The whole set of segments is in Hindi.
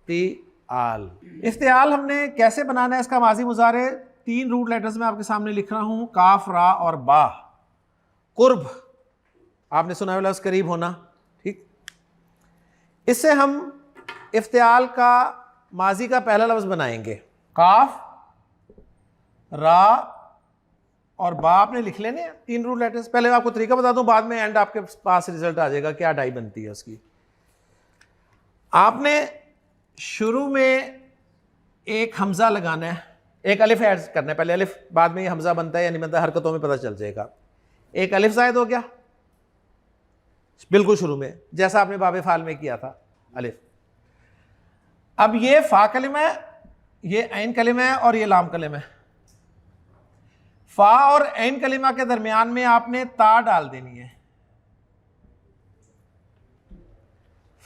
इफ्तिआल। इफ्तिआल हमने कैसे बनाना है, इसका माजी मुजारे 3 रूट लेटर्स में आपके सामने लिख रहा हूं, काफ, रा और बा। कुर्ब आपने सुना है लफ्ज़ करीब होना, ठीक। इससे हम इफ्तिआल का माजी का पहला लफ्ज़ बनाएंगे। काफ, रा और बा आपने लिख लेने हैं 3 रूट लेटर्स। पहले मैं आपको तरीका बता दूं, बाद में एंड आपके पास रिजल्ट आ जाएगा क्या डाई बनती है उसकी। आपने शुरू में एक हमजा लगाना है, एक अलिफ ऐड करना है पहले अलिफ, बाद में ये हमजा बनता है या नहीं बनता हरकतों में पता चल जाएगा। एक अलिफ ज़ायद हो गया बिल्कुल शुरू में, जैसा आपने बाबे फाल में किया था अलिफ। अब ये फा कलिमा है, ये ऐन कलिमा है और ये लाम कलिमा है। फा और ऐन कलिमा के दरमियान में आपने ता डाल देनी है।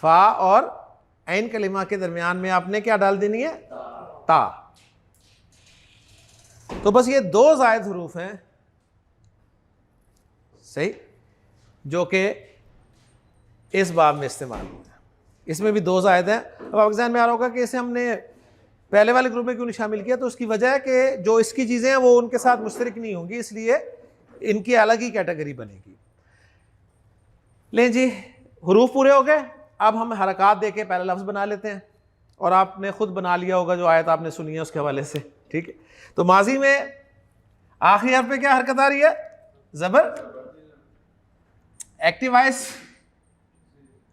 फा और ऐन कलिमा के दरमियान में आपने क्या डाल देनी है, ता। तो बस ये 2 ज़ायद हरूफ हैं, सही, जो कि इस बाब में इस्तेमाल होता है। इसमें भी 2 ज़ायद हैं। अब आपके ज़हन में आ रहा होगा कि इसे हमने पहले वाले ग्रुप में क्यों नहीं शामिल किया, तो उसकी वजह है कि जो इसकी चीज़ें हैं वो उनके साथ मुश्तरक नहीं होंगी, इसलिए इनकी अलग ही कैटेगरी बनेगी। लें जी, हरूफ पूरे हो गए। अब हम हरकत दे के पहला लफ्ज़ बना लेते हैं, और आपने खुद बना लिया होगा जो आयत आपने सुनी है उसके हवाले से, ठीक है। तो माजी में आखिरी हर्फ पे क्या हरकत आ रही है, ज़बर, एक्टिव वॉइस,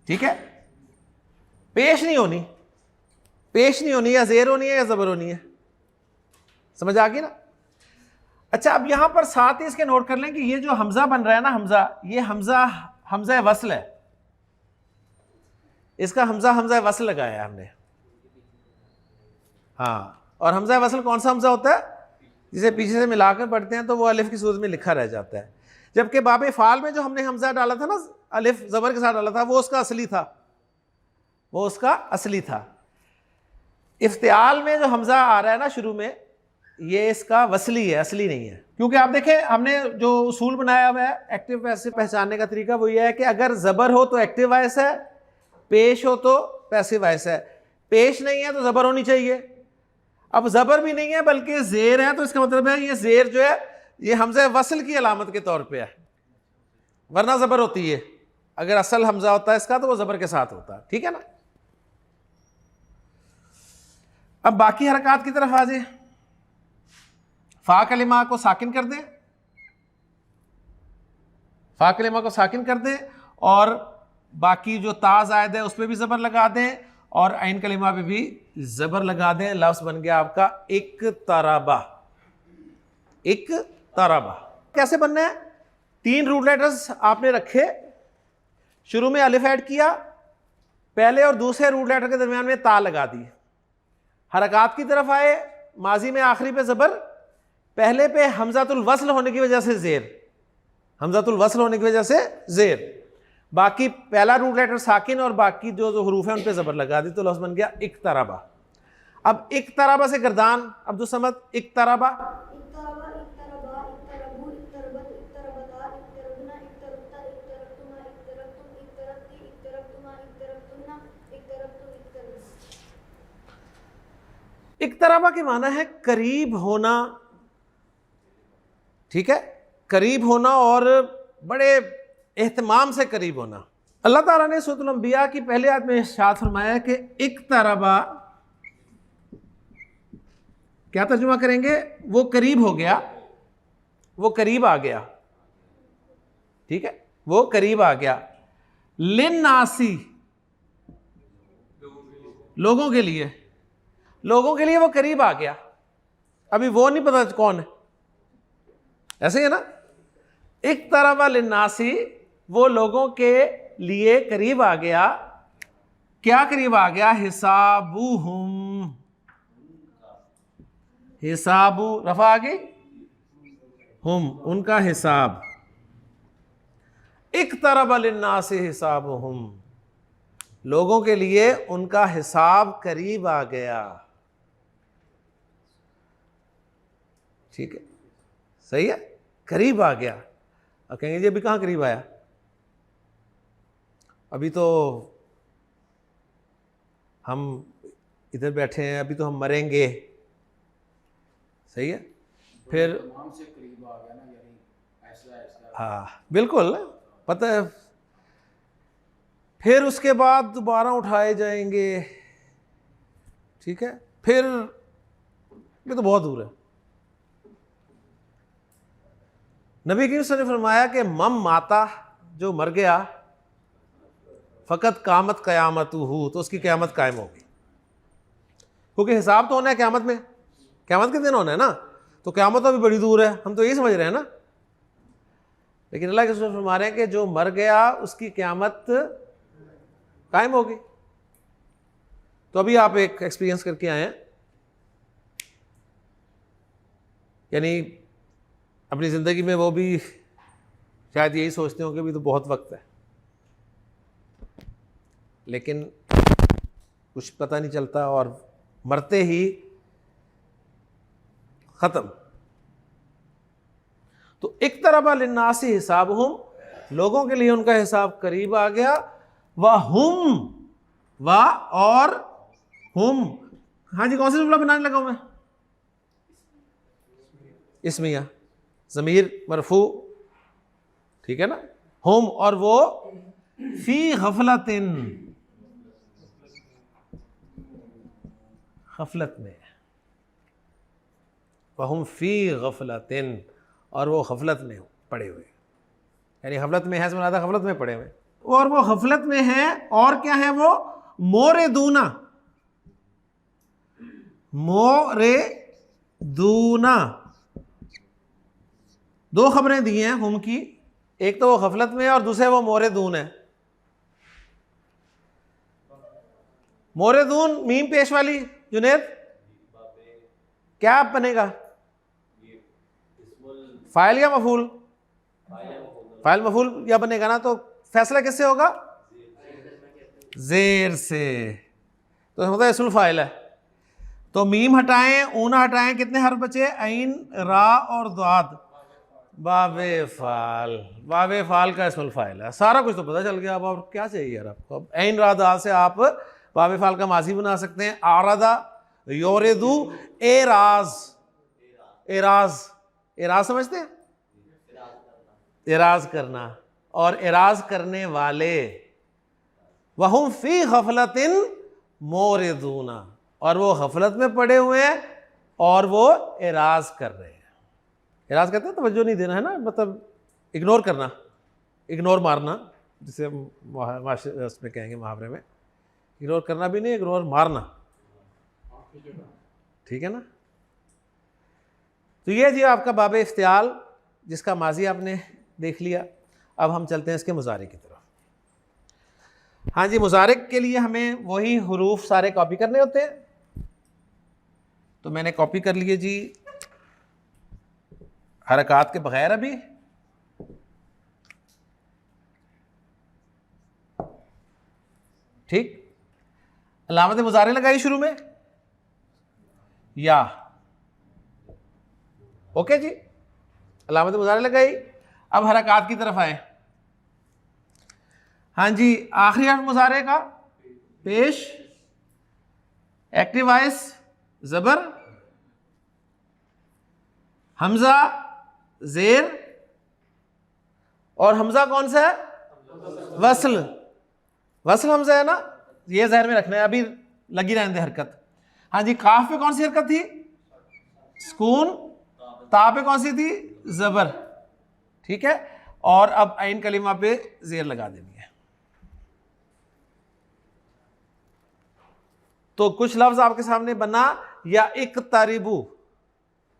ठीक है। पेश नहीं होनी, पेश नहीं होनी, या ज़ेर होनी है या ज़बर होनी है, समझ आ गई ना। अच्छा, अब यहां पर साथ ही इसके नोट कर लें कि ये जो हमजा बन रहा है ना, हमजा, ये हमजा वस्ल है। इसका हमजा वस्ल लगाया है हमने, हाँ। और हमजा वस्ल कौन सा हमजा होता है, जिसे पीछे से मिलाकर पढ़ते हैं तो वो अलिफ की सूरत में लिखा रह जाता है। जबकि बाबे फाल में जो हमने हमजा डाला था ना, अलिफ ज़बर के साथ डाला था, वो उसका असली था, वो उसका असली था। इफ्तिआल में जो हमजा आ रहा है ना शुरू में, ये इसका वसली है, असली नहीं है। क्योंकि आप देखें हमने जो उसूल बनाया हुआ है एक्टिव पैसिव पहचानने का तरीका, वो ये है कि अगर ज़बर हो तो एक्टिव वॉइस है, पेश हो तो पैसिव वॉइस है। पेश नहीं है तो ज़बर होनी चाहिए। अब ज़बर भी नहीं है बल्कि ज़ेर है, तो इसका मतलब है ये ज़ेर जो है ये हमजा वसल की अलामत के तौर पे है, वरना ज़बर होती है। अगर असल हमजा होता है इसका तो वो ज़बर के साथ होता है, ठीक है ना। अब बाकी हरकत की तरफ आ जाए। फा कलिमा को साकिन कर दें, फा कलिमा को साकिन कर दें, और बाकी जो ता ज़ायद है उस पर भी ज़बर लगा दें, और ऐन कलिमा पे भी ज़बर लगा दें। लफ्ज़ बन गया आपका इक्तरबा। इक्तरबा कैसे बनना है, 3 रूट लेटर्स आपने रखे, शुरू में अलिफ ऐड किया, पहले और दूसरे रूट लेटर के दरमियान में ता लगा दी। हरकत की तरफ आए, माजी में आखिरी पे ज़बर, पहले पे हमजातुल वस्ल होने की वजह से ज़ेर, हमजातुल वस्ल होने की वजह से ज़ेर, बाकी पहला रूट लेटर साकिन और बाकी जो हरूफ है उन पे ज़बर लगा दी, तो लफ्ज़ बन गया इक्तरबा। अब इक्तरबा से गर्दान अब्दुल समद, इक्तरबा, इक्तरबा के माना है करीब होना, ठीक है, करीब होना और बड़े एहतमाम से करीब होना। अल्लाह ताला ने सूरह अल-अंबिया की पहले आयत में इरशाद फरमाया कि इक्तरबा, क्या तर्जुमा करेंगे, वो करीब हो गया, वो करीब आ गया, ठीक है, वो करीब आ गया। लिन्नासी, लोगों के लिए, लोगों के लिए वो करीब आ गया। अभी वो नहीं पता कौन है, ऐसे ही है ना। इक्तरबा लिन्नासी, वो लोगों के लिए करीब आ गया। क्या करीब आ गया, हिसाबुहुम, हिसाबु रफा आ गई, हुम उनका हिसाब। इक्तरबा लिन्नासी हिसाबुहुम, लोगों के लिए उनका हिसाब करीब आ गया, ठीक है, सही है, करीब आ गया। अब कहेंगे जी अभी कहाँ करीब आया, अभी तो हम इधर बैठे हैं, अभी तो हम मरेंगे, सही है, फिर से करीब आ गया ना, यानी ऐसा हाँ बिल्कुल पता है, फिर उसके बाद दोबारा उठाए जाएंगे, ठीक है, फिर ये तो बहुत दूर है। नबी करीम सल्लल्लाहु अलैहि वसल्लम ने फरमाया कि मम माता, जो मर गया, फ़कत कामत क़यामत हु, तो उसकी क़यामत कायम होगी, क्योंकि हिसाब तो होना है क़यामत में, क़यामत के दिन होना है ना, तो क़यामत तो अभी बड़ी दूर है, हम तो यही समझ रहे हैं ना। लेकिन अल्लाह के रसूल फरमा रहे हैं कि जो मर गया उसकी क़यामत कायम होगी। तो अभी आप एक एक्सपीरियंस करके आए हैं, यानी अपनी ज़िंदगी में वो भी शायद यही सोचते हो कि अभी तो बहुत वक्त है, लेकिन कुछ पता नहीं चलता और मरते ही ख़त्म। तो एक तरफ़ लिन्नासी हिसाबहुम, लोगों के लिए उनका हिसाब करीब आ गया, और हुम, हाँ जी कौन सी जुमला बनाने लगा हूं मैं, इसमिया, ज़मीर मरफू, ठीक है ना, हुम, और वो फी गफलतिन, गफलत में, वहुम फी गफलतिन, और वो गफलत में पड़े हुए, यानी गफलत में है, समझा था गफलत में पड़े हुए, और वो गफलत में है, और क्या है वो, मोरेदूना, मोरेदूना, दो खबरें दी हैं हम की, एक तो वो गफलत में है और दूसरे वो मोरेदून है। मोरेदून मीम पेश वाली, जुनेद क्या बनेगा, फाइल या मफूल, फाइल मफूल या बनेगा ना, तो फैसला किससे होगा, जेर से, तो मतलब इसमुल फाइल है, तो मीम हटाएं, ऊना हटाएं, कितने हर्फ बचे, ऐन, रा और दाद, बाबे फाल, बाबे फाल का इसमुल फाइल है, सारा कुछ तो पता चल गया। अब और क्या चाहिए यार आपको, अब ऐन रा दाद से आप बाबे फाल का माजी बना सकते हैं, आरादा, योरेदू, एराज, एराज, एराज समझते हैं, एराज करना, और एराज करने वाले, वहुम फी गफलतिन मोरेदूना, और वो गफलत में पड़े हुए हैं और वो एराज कर रहे हैं। एराज कहते हैं तवज्जो नहीं देना, है ना, मतलब इग्नोर करना, इग्नोर मारना, जिसे उसमें कहेंगे मुहावरे में, इग्नोर करना भी नहीं, इग्नोर मारना, ठीक है ना। तो ये जी आपका बाब इफ्तियाल, जिसका माजी आपने देख लिया। अब हम चलते हैं इसके मुजारे की तरफ। हाँ जी, मुजारे के लिए हमें वही हुरूफ सारे कॉपी करने होते हैं, तो मैंने कॉपी कर लिए जी हरकत के बगैर। अभी ठीक, अलामत मुजारे लगाई शुरू में, या ओके जी, अलामत मुजारे लगाई। अब हरकत की तरफ आए। हाँ जी, आखिरी हर्फ मुजारे का पेश, एक्टिव वॉइस जबर, हमजा जेर, और हमजा कौन सा है, वसल, वसल हमजा है ना, ये जहर में रखना है, अभी लगी रहने दे हरकत। हाँ जी, काफ पे कौन सी हरकत थी, सुकून, ता पे कौन सी थी, जबर, ठीक है, और अब आइन कलीमा पे जेर लगा देनी है। तो कुछ लफ्ज आपके सामने बना, या इक तारिबू,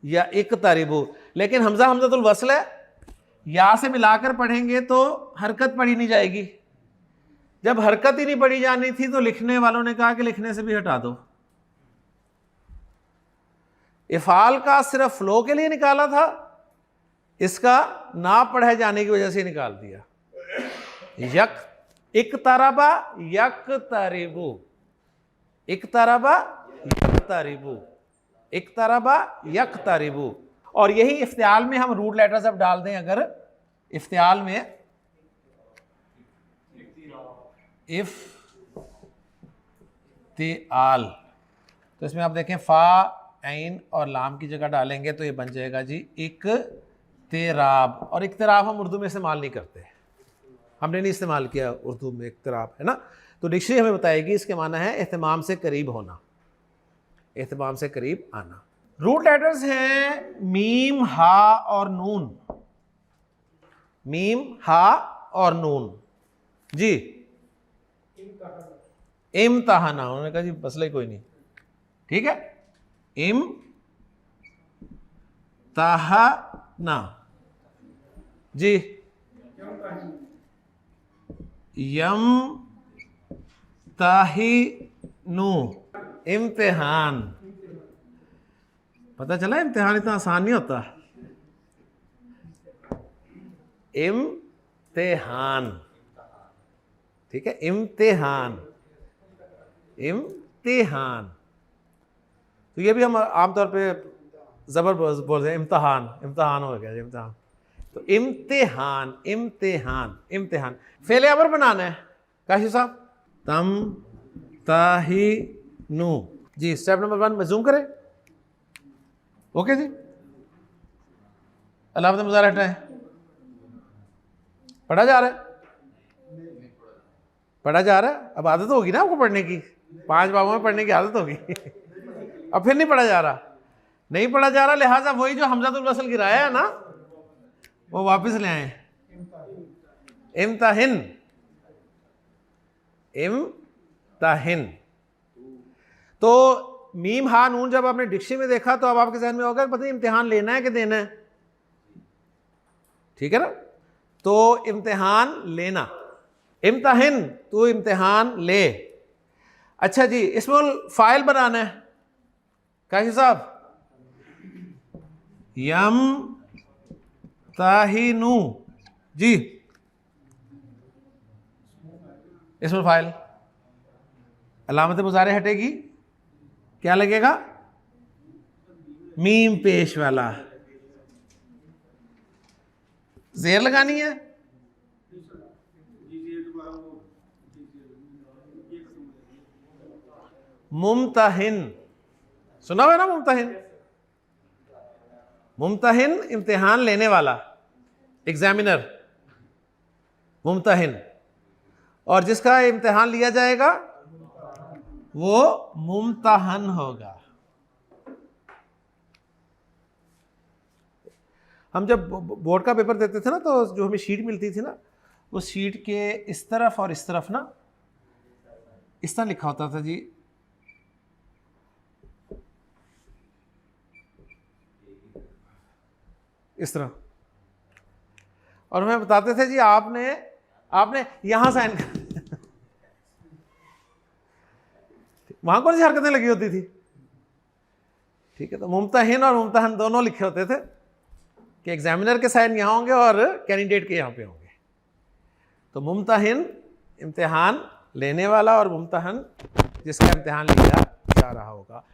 या इक तारिबू, लेकिन हमजा हमजातुल वस्ल है, या से मिलाकर पढ़ेंगे तो हरकत पढ़ी नहीं जाएगी। जब हरकत ही नहीं पढ़ी जानी थी तो लिखने वालों ने कहा कि लिखने से भी हटा दो। इफाल का सिर्फ फ्लो के लिए निकाला था, इसका ना पढ़े जाने की वजह से निकाल दिया। यक, इक तारबा यक तारिबू, इक तारबा यक तारिबू, इक तारबा यक तारिबू। और यही इफ्तियाल में हम रूट लेटर्स अब डाल दें, अगर इफ्तियाल में इफ्तियाल, तो इसमें आप देखें फ़ा ऐन और लाम की जगह डालेंगे तो ये बन जाएगा जी इक्तिराब। और इक्तिराब हम उर्दू में इस्तेमाल नहीं करते, हमने नहीं इस्तेमाल किया उर्दू में इक्तिराब, है ना। तो डिक्शनरी हमें बताएगी इसके माना है एहतमाम से करीब होना, एहतमाम से करीब आना। रूट लेटर्स हैं मीम, हा और नून। मीम, हा और नून जी। इम्तहाना, उन्होंने कहा जी मसला ही कोई नहीं, ठीक है। इम ताहना जी। यम ताहिनु, इम्तिहान। पता चला इम्तिहान इतना आसान नहीं होता। इम्तिहान, ठीक है, इम्तिहान, इम्तिहान। तो ये भी हम आमतौर पे ज़बर बोलते हैं, इम्तिहान, इम्तिहान हो गया इम्तिहान। तो इम्तिहान, इम्तिहान, इम्तिहान। फेले अमर बनाना है काशी साहब। तम ताही नू जी। स्टेप नंबर 1 में जूम करें, ओके जी। अलामत मुज़ारा हटाएं। पढ़ा जा रहा है, पढ़ा जा रहा है। अब आदत होगी ना आपको पढ़ने की, 5 बाबों में पढ़ने की आदत होगी। अब फिर नहीं पढ़ा जा रहा, नहीं पढ़ा जा रहा, लिहाजा वही जो हमज़ातुल वसल गिराया है ना वो वापस ले आए। इम्ताहिन, इम्ताहिन। तो मीम हा नून जब आपने डिक्शनरी में देखा तो अब आपके जहन में होगा पता नहीं इम्तिहान लेना है कि देना है, ठीक है ना। तो इम्तिहान लेना, इम्ताहिन, तो इम्तिहान ले। अच्छा जी, इसमें फाइल बनाना है काशी साहब। यम ताहिनु जी, इसमें फाइल अलामत मुज़ारे हटेगी, क्या लगेगा? मीम पेश वाला। जेर लगानी है, मुमतहिन, सुना हुआ ना मुमतहिन। मुमतहिन इम्तिहान लेने वाला, एग्जामिनर, मुमतहिन। और जिसका इम्तिहान लिया जाएगा वो मुमतहन होगा। हम जब बोर्ड का पेपर देते थे ना तो जो हमें शीट मिलती थी ना, उस शीट के इस तरफ और इस तरफ ना इस तरह लिखा होता था जी, इस तरह। और हमें बताते थे जी आपने यहां साइन कर वहां कौन सी हरकतें लगी होती थी, ठीक है। तो मुमतहिन और मुमतहन दोनों लिखे होते थे कि एग्जामिनर के साइन यहां होंगे और कैंडिडेट के यहां पे होंगे। तो मुमतहिन इम्तिहान लेने वाला और मुमतहन जिसका इम्तिहान लिया जा रहा होगा।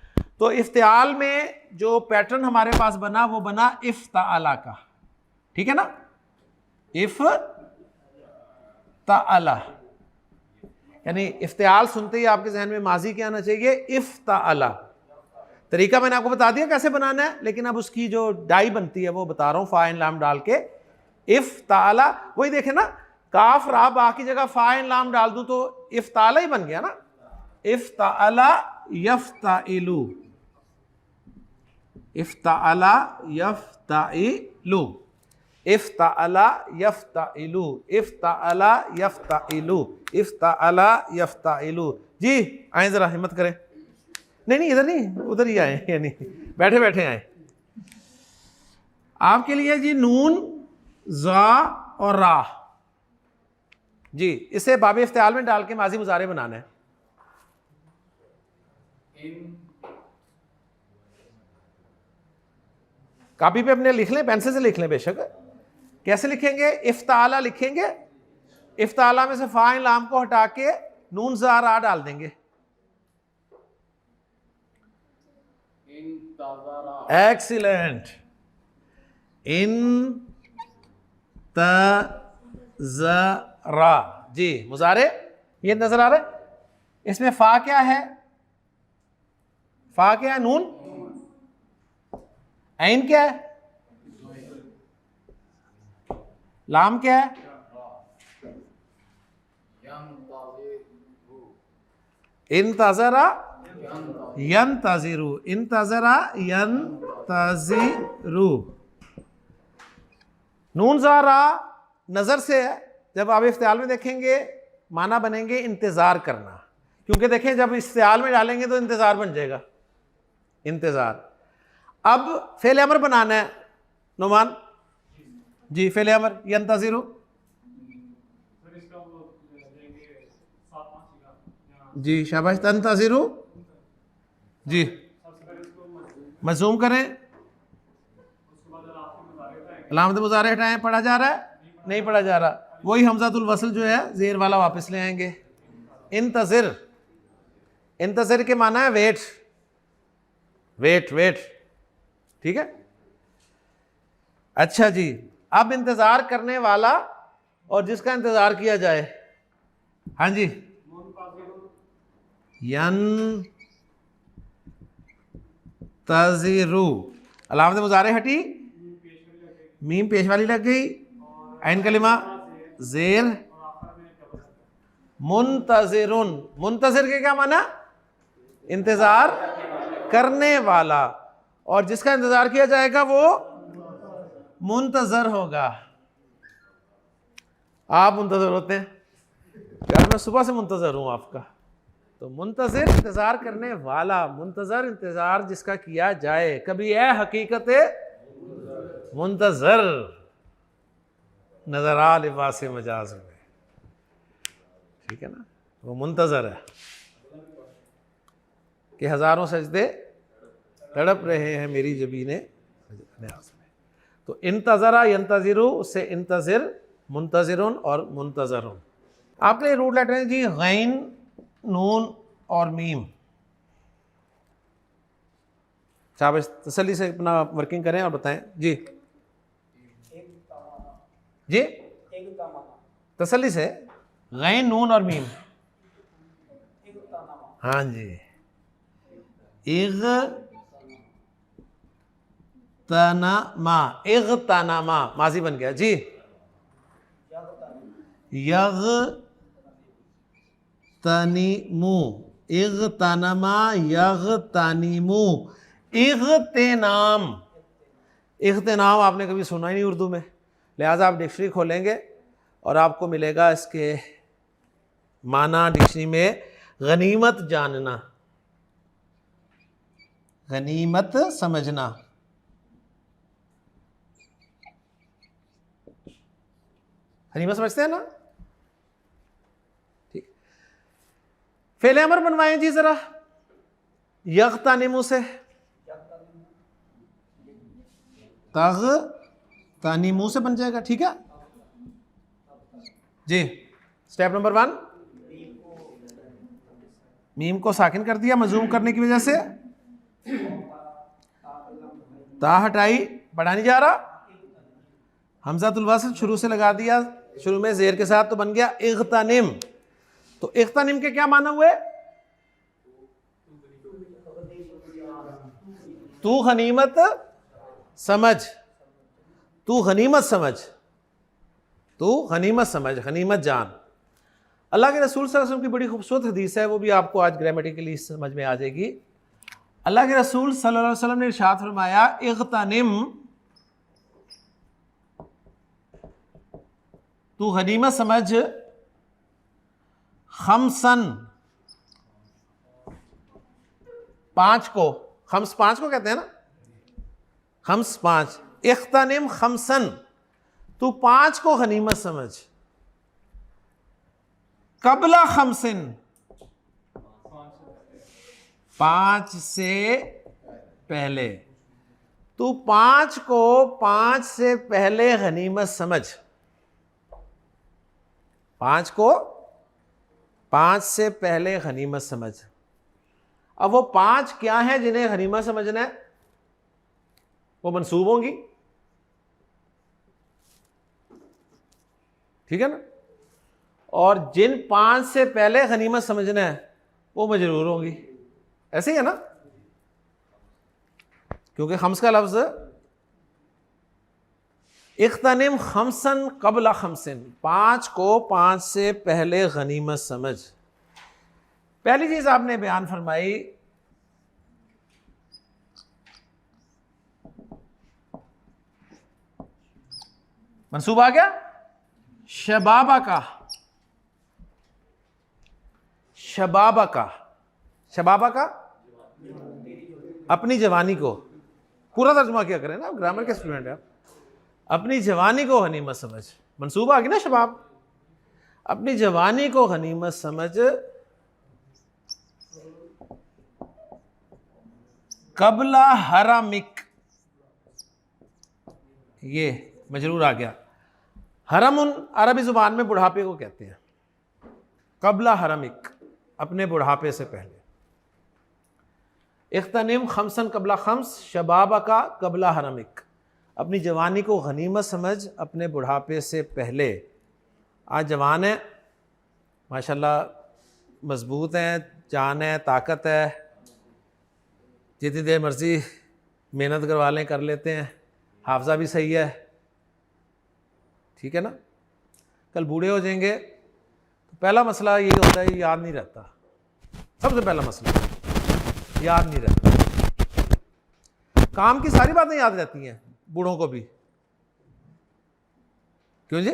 तो इफ्तिआल में जो पैटर्न हमारे पास बना वो बना इफ्ताअला का, ठीक है ना। इफ्ताअला यानी इफ्तिआल सुनते ही आपके जहन में माजी क्या आना चाहिए? इफ्ताअला। तरीका मैंने आपको बता दिया कैसे बनाना है, लेकिन अब उसकी जो डाई बनती है वो बता रहा हूं, फा इन लाम डाल के इफ्ताअला। वही देखे ना, काफ रा बा की जगह फा इन लाम डाल दूं तो इफ्ताअला ही बन गया ना। इफ्ताअला यफ्ताइलू, इफ्ताअला यफ्ताइलू, इफ्ताअला यफ्ताइलू, इफ्ताअला यफ्ताइलू, इफ्ताअला यफ्ताइलू। जी आए जरा, हिम्मत करें। नहीं इधर नहीं, उधर ही आए, यानी बैठे बैठे आए। आपके लिए जी नून, जा और रा जी, इसे बाब इफ्तिआल में डाल के माजी मुजारे बनाना है। कॉपी पे अपने लिख लें, पेंसिल से लिख लें बेशक। कैसे लिखेंगे? इफ्ताअला लिखेंगे, इफ्ताअला में से फा इन लाम को हटा के नून जा रा डाल देंगे। एक्सीलेंट। इन तज़रा जी, मुजारे ये नजर आ रहा है। इसमें फा क्या है? फा क्या है? नून। ऐन क्या है? लाम क्या है? इंतज़रा यंतज़िरु, इंतज़रा यंतज़िरु। नून ज़ारा नज़र से है, जब आप इफ्तियाल में देखेंगे माना बनेंगे इंतज़ार करना, क्योंकि देखें जब इफ्तियाल में डालेंगे तो इंतज़ार बन जाएगा, इंतज़ार। अब फ़ेल अमर बनाना है नुमान जी, फ़ेल अमर यंतज़िरु जी, शाबाश। तंतज़िरु जी, मज़ूम करें, अलामत मुज़ारे हटाएं। पढ़ा जा रहा है? नहीं पढ़ा जा रहा। वही हमज़ातुल वस्ल जो है ज़ेर वाला वापस ले आएंगे। इंतज़िर, इंतज़िर के माना है वेट, वेट, वेट, ठीक है। अच्छा जी, अब इंतज़ार करने वाला और जिसका इंतज़ार किया जाए, हाँ जी, यंतज़िरु। अलामत मुज़ारे हटी, मीम पेश वाली लग गई, ऐन कलिमा ज़ेर, मुंतज़िरुन। मुंतज़िर के क्या माना? इंतज़ार करने वाला, और जिसका इंतज़ार किया जाएगा वो मुंतज़र होगा। आप मुंतज़र होते हैं यार, मैं सुबह से मुंतज़र हूँ आपका। तो मुंतज़िर इंतज़ार करने वाला, मुंतज़र इंतज़ार जिसका किया जाए। कभी है हकीकत मुंतज़र नज़रा लिबास मजाज में, ठीक है ना, वो मुंतज़र है कि हज़ारों सजदे तड़प रहे हैं मेरी जबीने न्याज़ में। तो इंतज़रा यंतज़िरु, उससे इंतज़िर, मुंतज़िरुन और मुंतज़रुन। आपके लिए रूट लेटर है जी, गैन, नून और मीम। शाबाश, तसल्ली से अपना वर्किंग करें और बताएं जी, जी तसल्ली से। गैन, नून और मीम, हाँ जी। इग़्तनमा, इग़्तनमा माजी बन गया जी। यग़्तनिमु, इग़्तनमा यग़्तनिमु। इग़्तिनाम, इग़्तिनाम आपने कभी सुना ही नहीं उर्दू में, लिहाजा आप डिक्शनरी खोलेंगे और आपको मिलेगा इसके माना डिक्शनरी में गनीमत जानना, गनीमत समझना। गनीमत समझते हैं ना, ठीक। फ़ेल अमर बनवाएं जी जरा, यग़्तनिमु से तग़्तनिमु से बन जाएगा, ठीक है जी। स्टेप नंबर 1, मीम को साकिन कर दिया मजूम करने की वजह से, ता हटाई, पढ़ा नहीं जा रहा। हमज़ातुल वस्ल शुरू से लगा दिया, शुरू में ज़ेर के साथ, तो बन गया इग़्तनिम। तो इग़्तनिम के क्या माना हुए? तू गनीमत समझ, तू गनीमत समझ, तू गनीमत समझ, गनीमत जान। अल्लाह के रसूल सल्लल्लाहु अलैहि वसल्लम की बड़ी खूबसूरत हदीस है, वो भी आपको आज ग्रामेटिकली समझ में आ जाएगी। अल्लाह के रसूल सल्लल्लाहु अलैहि वसल्लम ने इरशाद फरमाया, इग़्तनिम, तू गनीमत समझ, खमसन, 5 को, खम्स 5 को कहते हैं ना, खम्स 5, इग़्तनिम खमसन, तू 5 को गनीमत समझ, कबला खमसिन, 5 से पहले, तू 5 को 5 से पहले गनीमत समझ, 5 को 5 से पहले गनीमत समझ। अब वो 5 क्या है जिन्हें गनीमत समझना है? वो मंसूब होंगी, ठीक है ना, और जिन 5 से पहले गनीमत समझना है वो मजरूर होंगी, ऐसे ही है ना। क्योंकि खम्स का लफ्ज़ इख्तनिम खमसन कबला खमसिन, 5 को 5 से पहले गनीमत समझ। पहली चीज़ आपने बयान फरमाई मंसूब आ गया शबाबा का, शबाबा का, शबाबा का अपनी जवानी को, पूरा तर्जुमा क्या करें ना, ग्रामर के स्टूडेंट है आप, अपनी जवानी को गनीमत समझ, मंसूब आ गया ना शबाब, अपनी जवानी को गनीमत समझ कबला हरमिक, ये मजरूर आ गया। हरम उन अरबी ज़ुबान में बुढ़ापे को कहते हैं, कबला हरमिक, अपने बुढ़ापे से पहले। इख्तनिम खमसन कबला खम्स शबाबा का कबला हरमिक, अपनी जवानी को गनीमत समझ अपने बुढ़ापे से पहले। आज जवान है माशाल्लाह, मजबूत हैं, जान है, ताकत है, जितनी देर मर्ज़ी मेहनत करवा लें कर लेते हैं, हाफजा भी सही है, ठीक है ना। कल बूढ़े हो जाएंगे तो पहला मसला यही होता है, याद नहीं रहता, सबसे पहला मसला याद नहीं रहता। काम की सारी बातें याद रहती हैं बूढ़ों को भी, क्यों जी,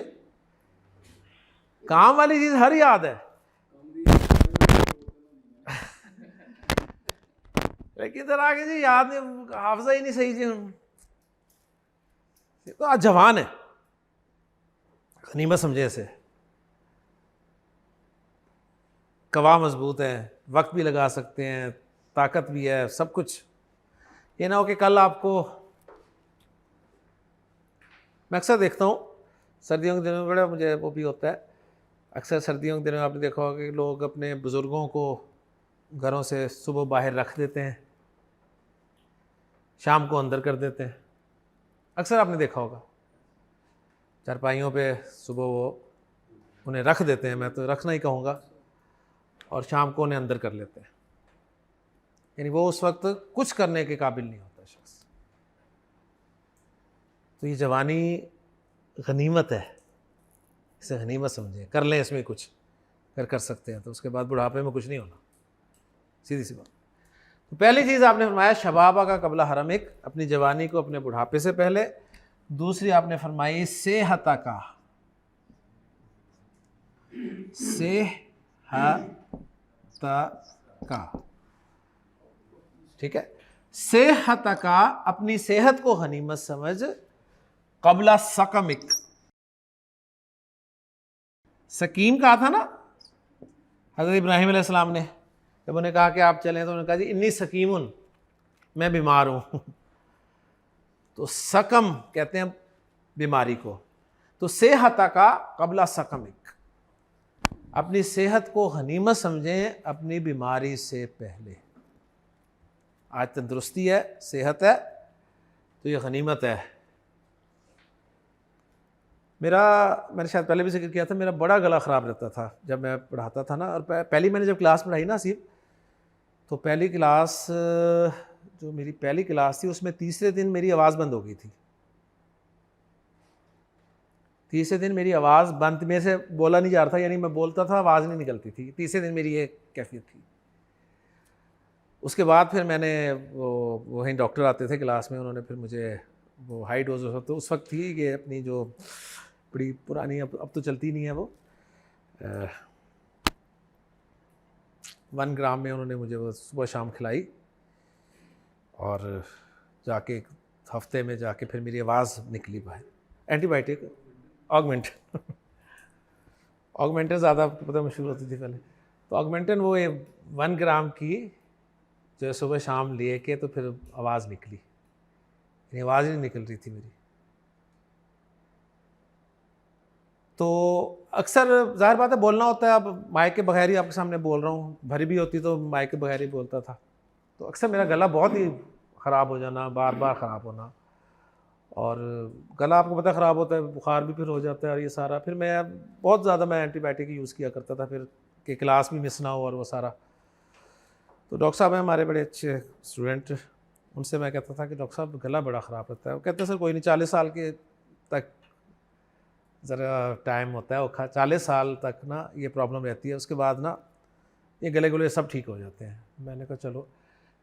काम वाली चीज हर याद है लेकिन इधर आगे जी याद नहीं, हाफजा ही नहीं सही जी। तो आज जवान है, गनीमत समझे इसे, कवा मजबूत है, वक्त भी लगा सकते हैं, ताकत भी है, सब कुछ। ये ना हो कि कल आपको, मैं अक्सर देखता हूँ सर्दियों के दिनों में बड़ा मुझे वो भी होता है, अक्सर सर्दियों के दिनों में आपने देखा होगा कि लोग अपने बुज़ुर्गों को घरों से सुबह बाहर रख देते हैं, शाम को अंदर कर देते हैं। अक्सर आपने देखा होगा चारपाइयों पे सुबह वो उन्हें रख देते हैं, मैं तो रखना ही कहूँगा, और शाम को उन्हें अंदर कर लेते हैं। यानी वो उस वक्त कुछ करने के काबिल नहीं होता शख्स। तो ये जवानी गनीमत है, इसे गनीमत समझें, कर लें इसमें कुछ कर सकते हैं, तो उसके बाद बुढ़ापे में कुछ नहीं होना, सीधी सी बात। तो पहली चीज़ आपने फरमाया शबाबा का कबला हरमिक, अपनी जवानी को अपने बुढ़ापे से पहले। दूसरी आपने फरमाई सेहता का, सेहता का, ठीक है, सेहत का, अपनी सेहत को गनीमत समझ कबला सकमिक। सकीम कहा था ना हज़रत इब्राहीम अलैहिस्सलाम ने, जब उन्हें कहा कि आप चलें तो उन्होंने कहा जी इन्नी सकीमुन, मैं बीमार हूँ। तो सकम कहते हैं बीमारी को। तो सेहत का कबला सकमिक, अपनी सेहत को गनीमत समझें अपनी बीमारी से पहले। आज तंदुरुस्ती है, सेहत है, तो ये गनीमत है। मैंने शायद पहले भी जिक्र किया था, मेरा बड़ा गला ख़राब रहता था जब मैं पढ़ाता था ना, और पहली मैंने जब क्लास पढ़ाई ना सिर्फ, तो पहली क्लास जो मेरी पहली क्लास थी उसमें तीसरे दिन मेरी आवाज़ बंद हो गई थी। तीसरे दिन मेरी आवाज़ बंद, मेरे से बोला नहीं जा रहा था, यानी मैं बोलता था आवाज़ नहीं निकलती थी। तीसरे दिन मेरी ये कैफियत थी। उसके बाद फिर मैंने वो वहीं डॉक्टर आते थे क्लास में, उन्होंने फिर मुझे वो हाई डोज, तो उस वक्त थी कि अपनी जो बड़ी पुरानी, अब तो चलती नहीं है वो, 1 ग्राम में उन्होंने मुझे वो सुबह शाम खिलाई, और जाके हफ्ते में जाके फिर मेरी आवाज़ निकली बाहर। एंटीबायोटिक ऑगमेंटन ऑगमेंटन ज़्यादा आपको पता मशहूर होती थी पहले, तो ऑगमेंटन वो 1 ग्राम की जो सुबह शाम लिए के, तो फिर आवाज़ निकली, आवाज़ नहीं निकल रही थी मेरी। तो अक्सर ज़ाहिर बात है बोलना होता है, अब माइक के बगैर ही आपके सामने बोल रहा हूँ, भरी भी होती तो माइक के बगैर ही बोलता था, तो अक्सर मेरा गला बहुत ही ख़राब हो जाना, बार बार ख़राब होना, और गला आपको पता ख़राब होता है, बुखार भी फिर हो जाता है, और ये सारा फिर मैं बहुत ज़्यादा मैं एंटीबायोटिक यूज़ किया करता था, फिर कि क्लास भी मिस ना हो और वो सारा। तो डॉक्टर साहब हैं हमारे बड़े अच्छे स्टूडेंट, उनसे मैं कहता था कि डॉक्टर साहब गला बड़ा ख़राब रहता है। वो कहते सर कोई नहीं, 40 साल के तक ज़रा टाइम होता है, वो 40 साल तक ना ये प्रॉब्लम रहती है, उसके बाद ना ये गले गुले सब ठीक हो जाते हैं। मैंने कहा चलो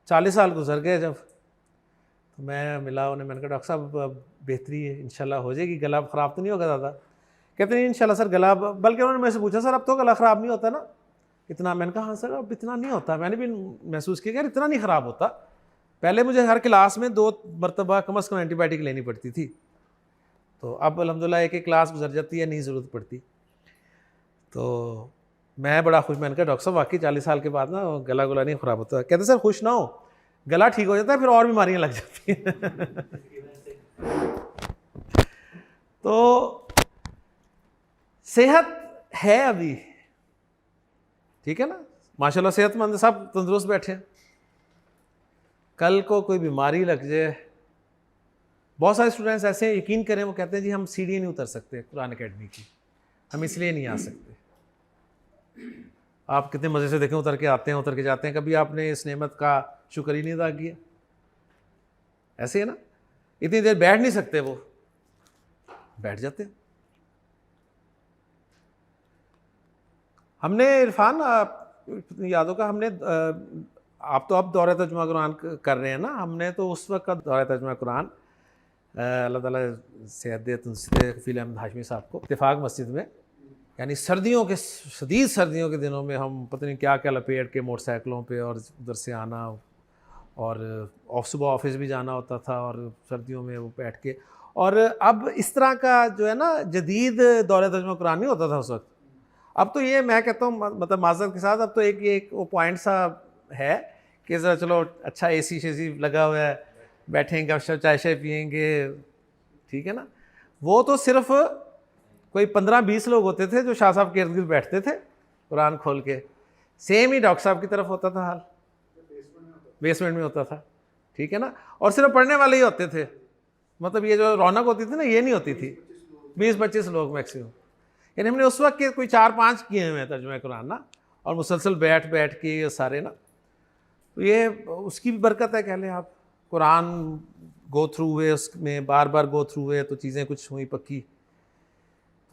40 साल गुजर गए जब, तो मैं मिला उन्हें, मैंने कहा डॉक्टर साहब अब बेहतरी है इंशाल्लाह हो जाएगी, गला ख़राब तो नहीं होगा ज़्यादा? कहते नहीं इंशाल्लाह सर गला, बल्कि उन्होंने मेरे से पूछा सर अब तो गला ख़राब नहीं होता ना इतना? मैंने कहा हाँ सर अब इतना नहीं होता। मैंने भी महसूस किया कि यार इतना नहीं ख़राब होता। पहले मुझे हर क्लास में 2 मरतबा कम से कम एंटीबायोटिक लेनी पड़ती थी, तो अब अल्हम्दुलिल्लाह एक क्लास गुजर जाती है, नहीं ज़रूरत पड़ती। तो मैं बड़ा खुश, मैंने कहा डॉक्टर साहब वाकई 40 साल के बाद ना गला गुला नहीं ख़राब होता। कहते सर खुश ना हो, गला ठीक हो जाता है फिर और बीमारियाँ लग जाती हैं। तो सेहत है अभी ठीक है ना, माशाल्लाह सेहतमंद सब तंदुरुस्त बैठे हैं। कल को कोई बीमारी लग जाए, बहुत सारे स्टूडेंट्स ऐसे हैं, यकीन करें वो कहते हैं जी हम सीढ़ी नहीं उतर सकते कुरान अकेडमी की, हम इसलिए नहीं आ सकते। आप कितने मज़े से देखें उतर के आते हैं, उतर के जाते हैं, कभी आपने इस नेमत का शुक्र ही नहीं अदा किया। ऐसे है ना, इतनी देर बैठ नहीं सकते, वो बैठ जाते हैं। हमने इरफान यादों का हमने आप तो अब दौरे तर्जुमा कुरान कर रहे हैं ना, हमने तो उस वक्त का दौरे तर्जुमा कुरान अल्लाह ताला सेहत दे कफ़ील अहमद हाशमी साहब को इत्तेफाक मस्जिद में, यानी सर्दियों के शदीद सर्दियों के दिनों में हम पता नहीं क्या क्या लपेट के मोटरसाइकिलों पे और उधर से आना, और सुबह ऑफिस भी जाना होता था और सर्दियों में वो बैठ के। और अब इस तरह का जो है ना जदीद दौरे तर्जुमा कुरान नहीं होता था उस वक्त। अब तो ये मैं कहता हूँ मतलब माज़रत के साथ, अब तो एक वो पॉइंट सा है कि ज़रा चलो अच्छा एसी शेसी लगा हुआ है, बैठेंगे गपशप चाय शाय पियेंगे, ठीक है ना। वो तो सिर्फ कोई 15-20 लोग होते थे जो शाह साहब के इर्द गिर्द बैठते थे कुरान खोल के। सेम ही डॉक्टर साहब की तरफ होता था हाल, बेसमेंट में होता था, ठीक है ना। और सिर्फ पढ़ने वाले ही होते थे, मतलब ये जो रौनक होती थी ना ये नहीं होती थी। 20-25 लोग मैक्सिमम, यानी हमने उस वक्त के कोई 4-5 किए हुए हैं तर्जुमा कुरान ना, और मुसलसल बैठ के ये सारे ना, तो ये उसकी भी बरकत है। कह लें आप कुरान गो थ्रू हुए, उसमें बार बार गो थ्रू हुए तो चीज़ें कुछ हुई पक्की,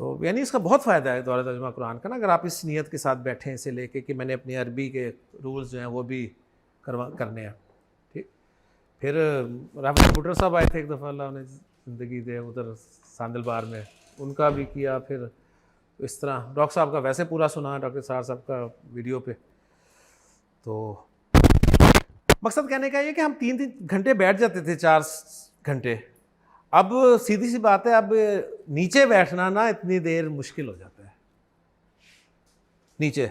तो यानी इसका बहुत फ़ायदा है दौरा तर्जुमा कुरान का ना, अगर आप इस नीयत के साथ बैठें इसे लेके कि मैंने अपनी अरबी के रूल्स जो हैं वो भी करने हैं, ठीक। फिर राफिज भुट्टर साहब आए थे एक दफ़ा, अल्लाह ने ज़िंदगी दे, उधर सांदलबार में, उनका भी किया। फिर इस तरह डॉक्टर साहब का वैसे पूरा सुना, डॉक्टर साहब का वीडियो पे। तो मकसद कहने का ये कि हम 3 घंटे बैठ जाते थे, 4 घंटे। अब सीधी सी बात है, अब नीचे बैठना ना इतनी देर मुश्किल हो जाता है। नीचे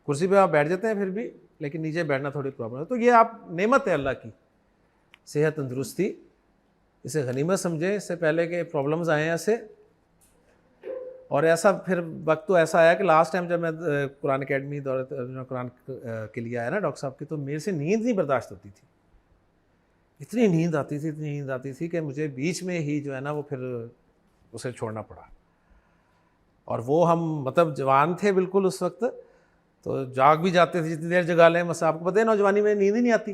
कुर्सी पे आप बैठ जाते हैं फिर भी, लेकिन नीचे बैठना थोड़ी प्रॉब्लम है। तो ये आप नेमत है अल्लाह की, सेहत तंदुरुस्ती, इसे गनीमत समझें। इससे पहले के प्रॉब्लम्स आए हैं ऐसे, और ऐसा फिर वक्त तो ऐसा आया कि लास्ट टाइम जब मैं कुरान अकेडमी दौरे कुरान के लिए आया ना डॉक्टर साहब की, तो मेरे से नींद नहीं बर्दाश्त होती थी। इतनी नींद आती थी कि मुझे बीच में ही जो है ना वो फिर उसे छोड़ना पड़ा। और वो हम मतलब जवान थे बिल्कुल उस वक्त, तो जाग भी जाते थे जितनी देर जगा लें, बस आपको पता है नौजवानी में नींद ही नहीं आती।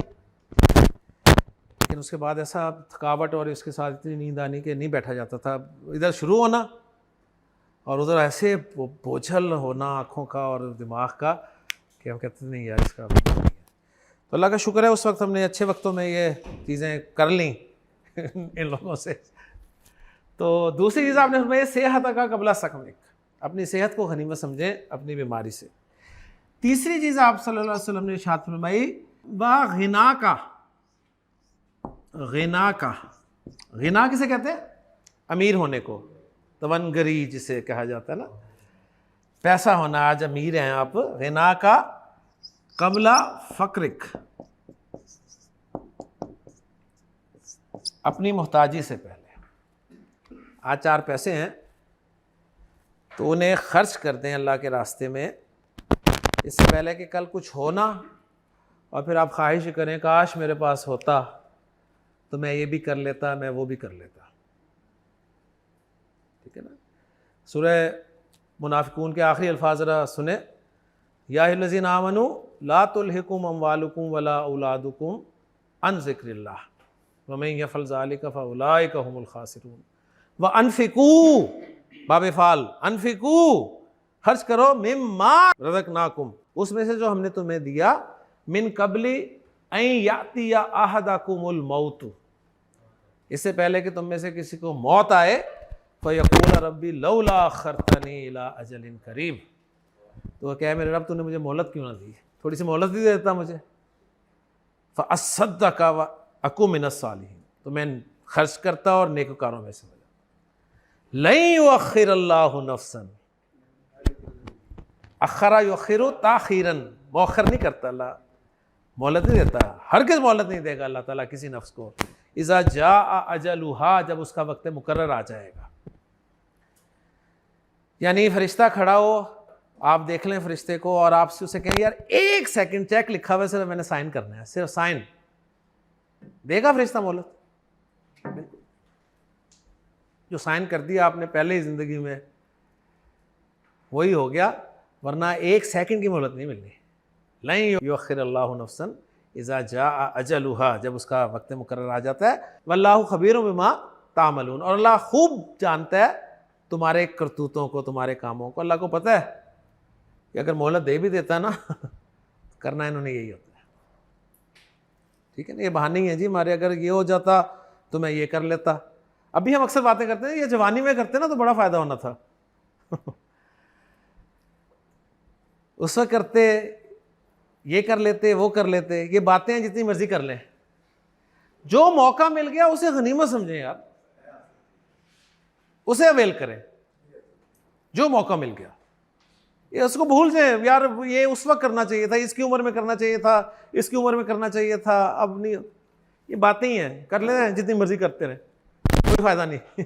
लेकिन उसके बाद ऐसा थकावट और इसके साथ इतनी नींद आनी कि नहीं बैठा जाता था। इधर शुरू होना और उधर ऐसे बोझल होना आँखों का और दिमाग का कि हम कहते नहीं यार इसका नहीं है। तो अल्लाह का शुक्र है उस वक्त हमने अच्छे वक्तों में ये चीज़ें कर ली इन लोगों से। तो दूसरी चीज़ आपने फरमाई सेहत का कबला सकमिक, अपनी सेहत को गनीमत समझें अपनी बीमारी से। तीसरी चीज़ आप सल्लल्लाहु अलैहि वसल्लम ने इरशाद फरमाई व गिना किसे कहते हैं? अमीर होने को, तवनगरी जिसे कहा जाता है ना, पैसा होना। आज अमीर हैं आप, गिना का कबला फ़क्रिक, अपनी मोहताजी से पहले। आज 4 पैसे हैं तो उन्हें खर्च कर दें अल्लाह के रास्ते में, इससे पहले कि कल कुछ होना और फिर आप ख्वाहिश करें काश मेरे पास होता तो मैं ये भी कर लेता, मैं वो भी कर लेता, ठीक है ना। सूरह मुनाफिकून के आखिरी अल्फाज ज़रा सुने, या अय्युहल्लज़ीना आमनू ला तुल्हिकुम अमवालुकुम वला औलादुकुम अन ज़िक्रिल्लाह वमन यफ़अल ज़ालिका फ़उलाइका हुमुल ख़ासिरून व अनफ़िकू बाब फ़ाल अनफ़िकू खर्च करो मिम्मा रज़क़नाकुम उसमें से जो हमने तुम्हें दिया मिन क़ब्ली अन यातिया अहदकुमुल मौत इससे पहले कि तुम में से किसी को मौत आए फ़यक़ूल रब्बी लौला अख़्ख़रतनी इला अजलिन करीब तो वह कहे मेरे रब तूने मुझे मोहलत क्यों ना दी थोड़ी सी मोहलत ही दे देता मुझे फ़अस्सद्दक़ व अकू मिनस सालिहीन तो मैं खर्च करता और नेककारों में से हो जाता लन युअख़्ख़िरल्लाहु नफ़्सन अख़्ख़रा युअख़्ख़िरु ताख़ीरन मौख़र नहीं करता अल्लाह मोहलत नहीं देता हरगिज़ मोहलत नहीं देगा अल्लाह ताला किसी नफ्स को इज़ा जाअ अजलुहा जब उसका वक्त मुकर्रर आ जाएगा यानी फरिश्ता खड़ा हो आप देख लें फरिश्ते को और आप उसे कहें यार एक सेकंड चेक लिखा हुआ है सिर्फ मैंने साइन करना है सिर्फ साइन देगा फरिश्ता मोहलत जो साइन कर दिया आपने पहले ही ज़िंदगी में वही हो गया वरना एक सेकंड की मोहलत नहीं मिलनी लन युअख़्ख़िरल्लाहु नफ़्सन इज़ा जाअ अजलुहा जब उसका वक्त मुकर्रर आ जाता है वल्लाहु ख़बीरुम बिमा तामलून और अल्लाह खूब जानता है तुम्हारे करतूतों को तुम्हारे कामों को अल्लाह को पता है कि अगर मोहलत दे भी देता ना करना इन्होंने यही होता है ठीक है ना ये बहाने ही है जी हमारे अगर ये हो जाता तो मैं ये कर लेता अभी हम अक्सर बातें करते हैं ये जवानी में करते ना तो बड़ा फ़ायदा होना था उस वक्त करते ये कर लेते वो कर लेते ये बातें हैं जितनी मर्जी कर लें जो मौका मिल गया उसे गनीमत समझें यार उसे अवेल करें जो मौका मिल गया ये उसको भूल जाए यार ये उस वक्त करना चाहिए था इसकी उम्र में करना चाहिए था इसकी उम्र में करना चाहिए था अब नहीं ये बातें ही हैं कर ले रहे जितनी मर्जी करते रहे कोई फ़ायदा नहीं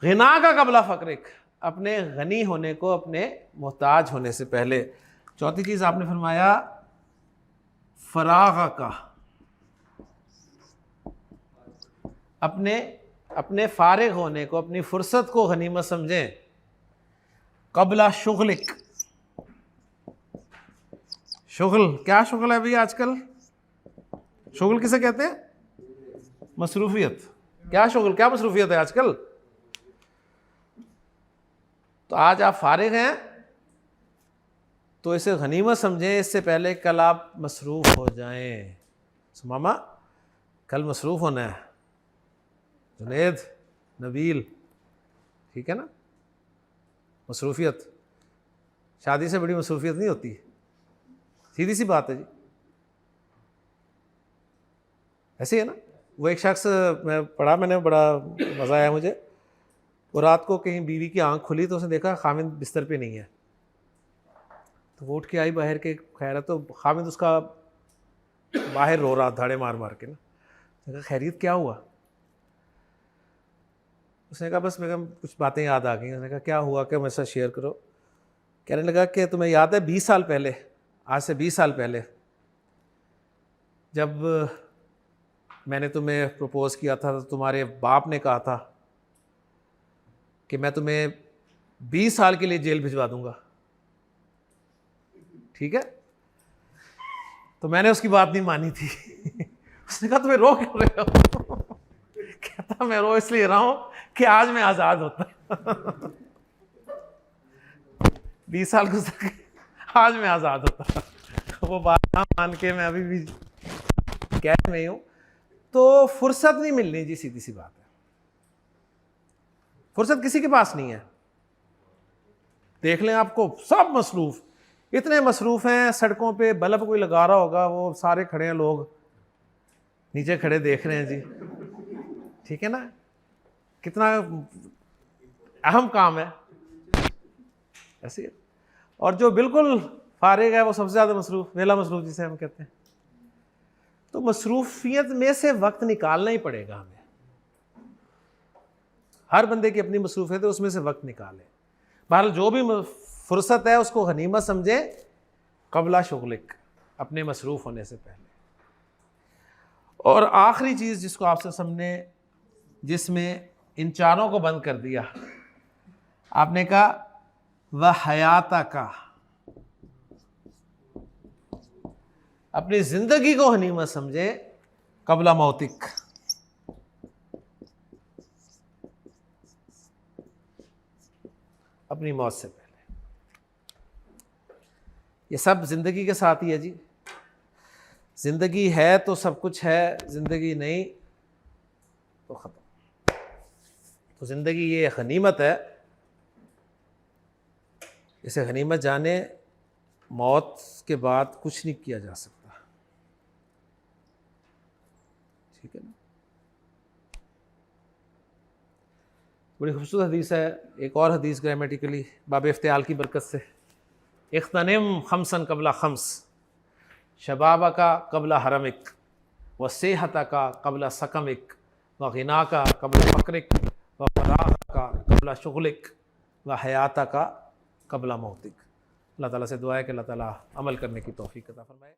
गिना का कबला फ़क्र अपने गनी होने को अपने मोहताज होने से पहले चौथी चीज़ आपने फरमाया फराग का अपने फारिग होने को अपनी फुर्सत को गनीमत समझें कबला शुगलिक शुगल क्या शुगल है भैया आजकल शुगल किसे कहते हैं मसरूफियत क्या शुगल क्या मसरूफियत है आजकल तो आज आप फारिग हैं तो इसे गनीमत समझें इससे पहले कल आप मसरूफ़ हो जाएं मामा कल मसरूफ़ होना है जुनैद नबील ठीक है ना मसरूफ़ियत शादी से बड़ी मसरूफ़ियत नहीं होती सीधी सी बात है जी ऐसे है ना वो एक शख्स मैं पढ़ा मैंने बड़ा मज़ा आया मुझे वो रात को कहीं बीवी की आंख खुली तो उसने देखा खामिद बिस्तर पे नहीं है तो वो उठ के आई बाहर के खैर है तो खामिद उसका बाहर रो रहा धाड़े मार मार के ना कहा खैरियत क्या हुआ उसने कहा बस मेरे कुछ बातें याद आ गई उसने कहा क्या हुआ क्या मेरे साथ शेयर करो कहने लगा कि तुम्हें याद है 20 साल पहले आज से 20 साल पहले जब मैंने तुम्हें प्रपोज़ किया था तो तुम्हारे बाप ने कहा था कि मैं तुम्हें 20 साल के लिए जेल भिजवा दूंगा ठीक है तो मैंने उसकी बात नहीं मानी थी उसने कहा तुम्हें रो क्यों रहे हो कहता मैं रो इसलिए रहा हूं कि आज मैं आज़ाद होता 20 साल गुजर गए आज मैं आज़ाद होता वो बात ना मान के मैं अभी भी कैद में हूँ तो फुर्सत नहीं मिलनी जी सीधी सी बात है फुर्सत किसी के पास नहीं है देख लें आपको सब मसरूफ़ इतने मसरूफ़ हैं सड़कों पे बल्ब कोई लगा रहा होगा वो सारे खड़े हैं लोग नीचे खड़े देख रहे हैं जी ठीक है ना कितना अहम काम है ऐसे और जो बिल्कुल फारिग है वो सबसे ज़्यादा मसरूफ़ वेला मसरूफ़ जिसे हम कहते हैं तो मसरूफियत में से वक्त निकालना ही पड़ेगा हमें हर बंदे की अपनी मसरूफियत है उसमें से वक्त निकालें बहरहाल जो भी फुर्सत है उसको गनीमत समझें कबला शुगलिक अपने मसरूफ़ होने से पहले और आखिरी चीज़ जिसको आपसे सामने जिसमें इन चारों को बंद कर दिया आपने कहा वह हयाता का अपनी ज़िंदगी को गनीमत समझे कबला मौतिक। अपनी मौत से पहले। ये सब ज़िंदगी के साथ ही है जी। ज़िंदगी है तो सब कुछ है, ज़िंदगी नहीं तो ख़त्म। तो ज़िंदगी ये गनीमत है, इसे गनीमत जाने, मौत के बाद कुछ नहीं किया जा सकता। ठीक है ना। बड़ी खूबसूरत हदीस है। एक और हदीस ग्रामेटिकली बाब इफ्तियाल की बरकत से, इख्तनिम खमसन कबला खम्स, शबाब का कबला हरमिक, व सेहत का कबला सकमिक, व गिना का कबला फ़क्रिक, व फराग का कबला शुगलिक, व हयात का कबला मौतिक। अल्लाह ताला से दुआ है कि अल्लाह ताला अमल करने की तौफीक अता फरमाए।